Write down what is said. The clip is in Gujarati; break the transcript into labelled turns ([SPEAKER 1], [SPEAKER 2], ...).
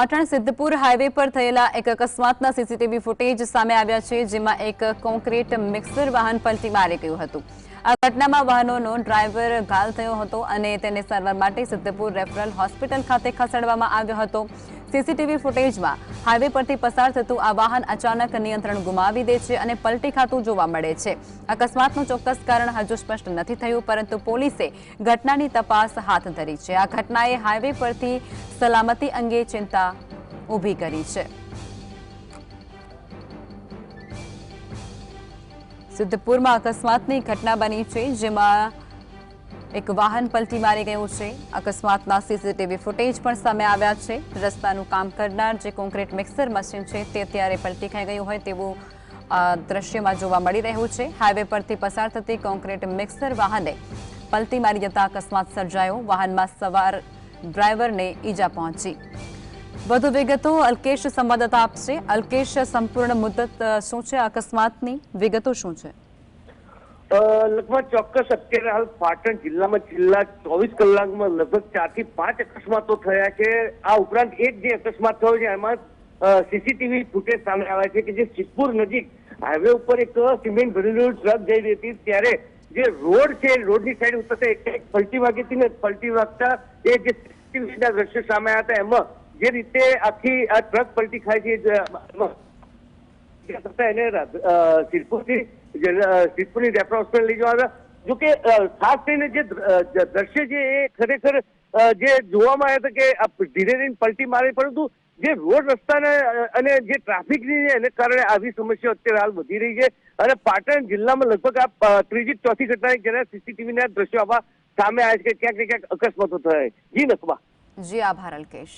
[SPEAKER 1] પાટણ સિદ્ધપુર હાઈવે પર થયેલા એક અકસ્માતના સીસીટીવી ફૂટેજ સામે આવ્યા છે, જેમાં એક કોન્ક્રીટ મિક્સર વાહન પલટી મારી ગયું હતું। આ ઘટનામાં વાહનનો ડ્રાઈવર ઘાયલ થયો હતો અને તેને સારવાર માટે સિદ્ધપુર રેફરલ હોસ્પિટલ ખાતે ખસેડવામાં આવ્યો હતો। સીસીટીવી ફૂટેજમાં હાઈવે પરથી પસાર થતું આ વાહન અચાનક નિયંત્રણ ગુમાવી દે છે અને પલટી ખાતું જોવા મળે છે। અકસ્માતનું ચોક્કસ કારણ હજુ સ્પષ્ટ નથી થયું, પરંતુ પોલીસે ઘટનાની તપાસ હાથ ધરી છે। આ ઘટનાએ હાઈવે પરથી સલામતી અંગે ચિંતા ઊભી કરી છે। સિદ્ધપુરમાં અકસ્માતની ઘટના બની છે, જેમાં એક વાહન પલટી મારી ગયું છે। અકસ્માતના સીસીટીવી ફૂટેજ પણ સામે આવ્યા છે। રસ્તાનું કામ કરનાર જે કોન્ક્રીટ મિક્સર મશીન છે તે અત્યારે પલટી ખાઈ ગયું હોય તેવું દ્રશ્યમાં જોવા મળી રહ્યું છે। હાઈવે પરથી પસાર થતી કોન્ક્રીટ મિક્સર વાહને પલટી મારી જતા અકસ્માત સર્જાયો। વાહનમાં સવાર ડ્રાઈવરને ઈજા પહોંચી। વધુ વિગતો અલ્કેશ સંવાદદાતા આપશે। અલ્કેશ, સંપૂર્ણ મુદ્દત શું છે? અકસ્માતની વિગતો શું છે?
[SPEAKER 2] લગભગ ચોક્કસ અત્યારે હાલ પાટણ જિલ્લામાં છેલ્લા 24 કલાકમાં લગભગ 4 થી 5 અકસ્માતો થયા છે। આ ઉપરાંત એક જે અકસ્માત થયો છે એમાં સીસીટીવી ફૂટેજ સામે આવ્યા છે કે જે સિદ્ધપુર નજીક હાઈવે ઉપર એક સિમેન્ટ ભરેલું ટ્રક જઈ રહી હતી, ત્યારે જે રોડ છે રોડની સાઈડ ઉતરતા એક પલટી વાગી હતી ને પલટી વાગતા એ જે સીસીટીવીના દ્રશ્યો સામે આવ્યા હતા એમાં જે રીતે આખી આ ટ્રક પલટી ખાય છે એને સિદ્ધપુરની રેફરલ હોસ્પિટલ લઈ જવા આવ્યા। જોકે ખાસ કરીને જે દ્રશ્ય છે એ ખરેખર જે જોવામાં આવ્યા હતા કે ધીરે ધીરે પલટી મારી, પરંતુ જે રોડ રસ્તાને અને જે ટ્રાફિકની એને કારણે આવી સમસ્યા અત્યારે હાલ વધી રહી છે અને પાટણ જિલ્લામાં લગભગ આ ત્રીજી ચોથી ઘટના જેના સીસીટીવીના દ્રશ્યો આવા સામે આવ્યા છે કે ક્યાંક ને ક્યાંક અકસ્માતો થયા। જી નકબા।
[SPEAKER 1] જી આભાર અલ્કેશ।